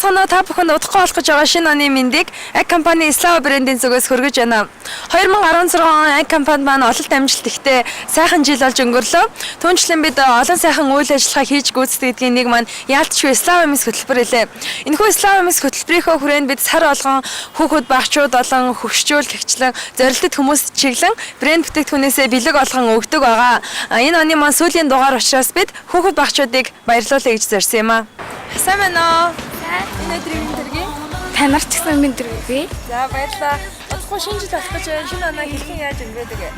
санаа та бүхэн удахгүй болох гэж байгаа шинэ оны мэндийг Ag компани Slava брендийн зүгээс хүргэж байна. 2016 он Ag компанид маань ололт амжилт ихтэй сайхан жил болж өнгөрлөө. Түүнчлэн бид олон сайхан үйл ажиллагаа хийж гүйцэтгэдгийн нэг маань яалтчгүй Slava мис хөтөлбөр илээ. Энэхүү Slava мис хөтөлбөрийнхөө хүрээнд бид сар болгон хүүхэд багчууд болон хөгшчүүлэгчлэн зорилттой хүмүүс чиглэн брэнд бүтээгдэхүүнээсээ бэлэг олгон өгдөг байгаа. Энэ оны маань сүүлийн дугаар учраас бид хүүхэд багчуудыг баярлуулъя гэж зорьсон юм аа. Сайн байна уу? Энэ өдрийн мэндэргийн танаар ч гэсэн мэндэргүй. За баярлалаа. Удахгүй шинэ жил болох гэж шинэ оноо хэлхэн яаж өнгөрөөдөг вэ?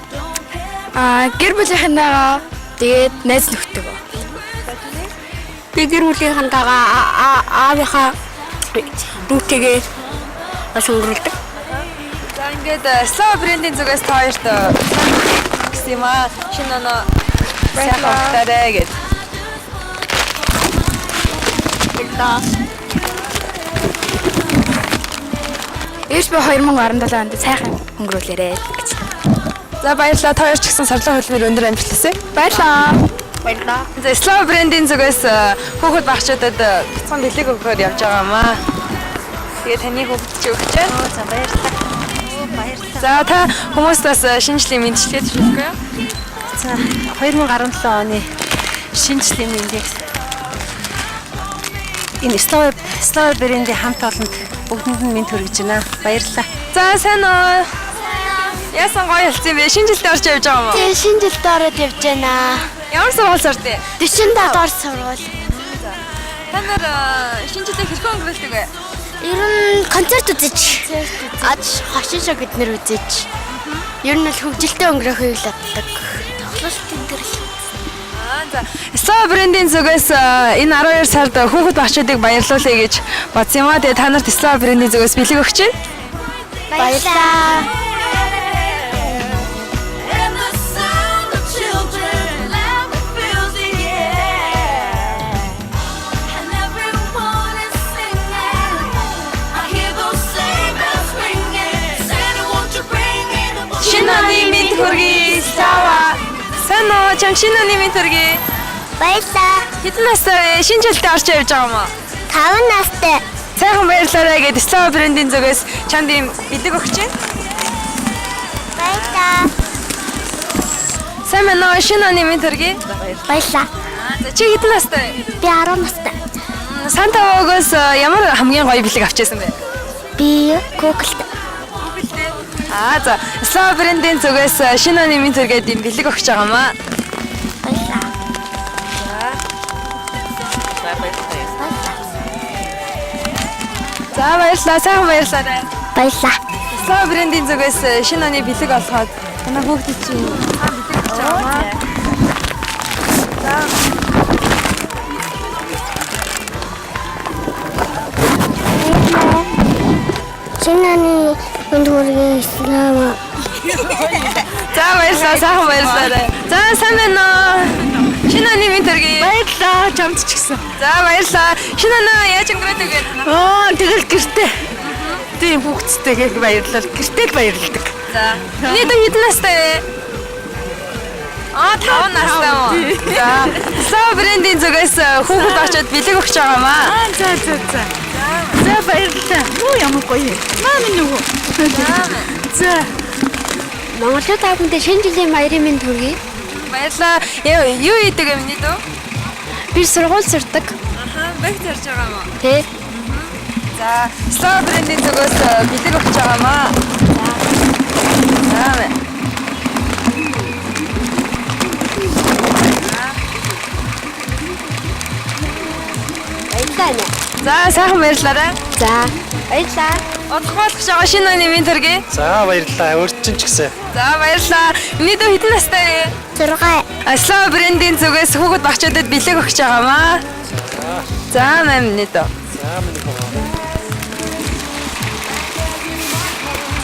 Гэр бүлийнхэнтэйгээ тэгээд найз нөхдөг. Би гэр бүлийнхэнтэйгээ аавынхаа рүүтэйгээ бас өнгөрүүлдэг. За ингээд Slava брендийн зүгээс та хоёрт гэсэн юм аа. Шинэ оноо сайхантаарэ гэж. Ээж би 2017 онд сайхан өнгөрүүлээрэй гэж. За баярлалаа. Та хоёр ч гэсэн сарлын хөтөлбөр өндөр амжилт хүсье. Баярлалаа. Баярлалаа. За Slava брендийн зүгээс хүүхэд багчуудад бяцхан бэлэг өгөхөөр явж байгаа юм аа. Тэгээ таны хүүхэд чи өгч байна. За баярлалаа. Баярлалаа. За та хүмүүстээс шинэ жилийн мэндчилгээ төлөвлөхгүй юу? За 2017 оны шинжлэлийн мэндийг энэ Slava брендийн хамт олонд бүгдэнд нь мэнд хүргэж байна. Баярлалаа. За сайн уу? Яасан гоё хэлсэн юм бэ? Шинэ жилдээ орж явж байгаа юм уу? Тэгээ шинэ жилдээ ороод явж байна. Ямар сургууль сурдээ? 47 доор сургууль. Та нар шинэ жилдээ хэрхэн өнгөрүүлдэг вэ? Ер нь концерт үзэж. Хошин шоу гэднэр үзэж. Ер нь л хөгжилтэй өнгөрөхийг л боддог. Тоглолтын дээр л. За Slava брендийн зүгээс энэ 12 сард хүүхэд багчуудыг баярлуулъя гэж бодсон юм аа. Тэгээ та нарт Slava брендийн зүгээс бэлэг өгч байна. Баярлалаа. Шинэ оны мэнд хүргэе Slava. Сайн уу? Чам шинэ оны мэнд хүргэе. Баярлалаа. Хэдэн настай вэ? Шинэ жилдээ орж явж байгаа юм уу? 5 настай. Сайхан баярлалаа гэдэг Slava брендийн зүгээс чамд ийм бэлэг өгч байна. Баярлалаа. Сайн байна уу? Шинэ оны мэнд хүргэе. Баярлалаа. За чи хэдэн настай вэ? Би 10 настай. Сантавогоос ямар хамгийн гоё бэлэг авчихсан бэ? Би Google-д. За Slava брендийн зүгээс шинэ оны мэнд хүргээд ийм бэлэг өгч байгаа юм аа. Баярлалаа. За баярлалаа. Сайхан баярлалаа. Баярлалаа. Slava брендийн зүгээс шинэ оны бэлэг олгоод манай хүүхдэд чинь бэлэг өгч байгаа юм аа. Шинэний өндөргийн Slava. За баярлалаа. Сайхан баярлалаа. За сайн байна уу? Шинэ оны мэнд хүргэе. Баярлалаа. Чамд ч гэсэн. За баярлалаа. Шинэ оноо яаж өнгөрөөдөг вэ? Тэгэл гэртээ. Тийм хүүхдтэйгээ баярлал. Гэртээ л баярладаг. За. Миний дүү хэдэн настай вэ? 5 настай мó. За. Slava брендийн зүгээс хүүхэд очоод бэлэг өгч байгаа юм аа. За. За баярлалаа. Юу ямар гоё. Маамын нөгөө. За. Монголчууд та бүхэнд шинэ жилийн баярын мэнд хүргэе. Баярлалаа. Юу хийдэг юм миний дүү? Би сургууль сурдаг. Бэг зарж байгаа юм уу? Тэ. За. Slava брендийн зүгээс бэлэг өгч байгаа юм аа. За. Баярлалаа. За сайхан баярлалаа. За. Баярлалаа. Удахгүй болох гэж байгаа шинэ оны мэнд хүргэе. За баярлалаа. Өөрчн ч гэсэн. За баярлалаа. Миний дүү хэдэн настай вэ? 6. Slava брендийн зүгээс хүүхэд багчуудад бэлэг өгч байгаа юм аа. За миний дүү. За миний хоо.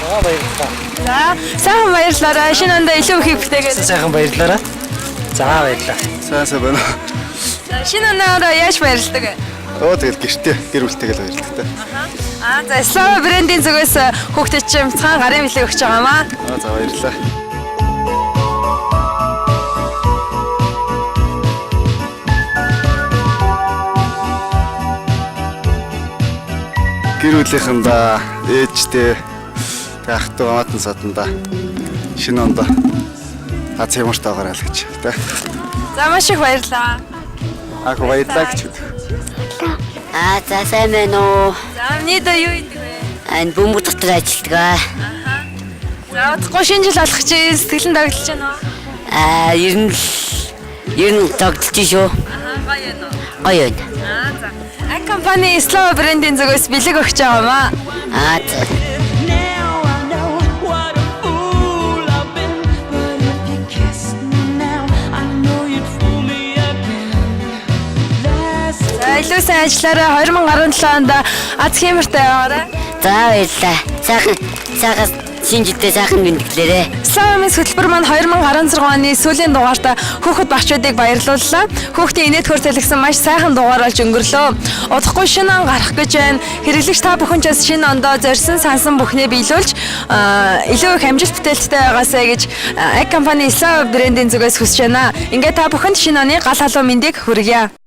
За баярлалаа. За сайхан баярлалаа. Шинэ онд илүү их бүтээгээд. Сайхан баярлалаа. За баярлалаа. Сайн байна. За шинэ оноор яаж баярлдаг вэ? Тэгэл гэртээ гэр бүлтэйгээ л баярлалаа та. За Slava брендийн зүгээс хүүхдэд чинь цаан гарын бэлэг өгч байгаа юм аа. За баярлалаа. гэр бүлийнхэндээ ээжтэй ахтай хамаатан саданда шинэ онд аз ямартайгаар л гэж тэ. За маш их баярлалаа. Ах баярлалаа гэж. За сайн байна уу? За нийт юу хийдэг вэ? Энэ бөмбөг дотор ажилладаг. За удахгүй шинэ жил алхаж сэтгэлэн дагдлж байна уу? Ер нь тогтолж шүү. Гоё юм уу? Гоё байна. За. Ag компани Slava брендийн зүгээс бэлэг өгч байгаа юм аа. За. Now I know what a fool I've been. But if you kissed me now, I know you'd fool me again. Last За илүү сайн ажиллаарай. 2017 онд аз хэмэртэй яваарай. За баярлалаа. Сайхан шинэ жилдээ сайхан гүндэглээрээ. Slava-ийн хөтөлбөр маань 2016 оны сүүлийн дугаартаа хүүхэд багчуудыг баярлууллаа. Хүүхдийн инээд хөртөлгсөн маш сайхан дугаар болж өнгөрлөө. Удахгүй шинэ он гарах гэж байна. Хэрэглэгч та бүхэн ч бас шинэ ондоо зорьсон сансан бүхнээ биелүүлж илүү их амжилт бүтээлттэй байгаасай гэж Ag компани Slava брендийн зүгээс хүсэж байна. Ингээд та бүхэнд шинэ оны гал халуун мэндийг хүргье.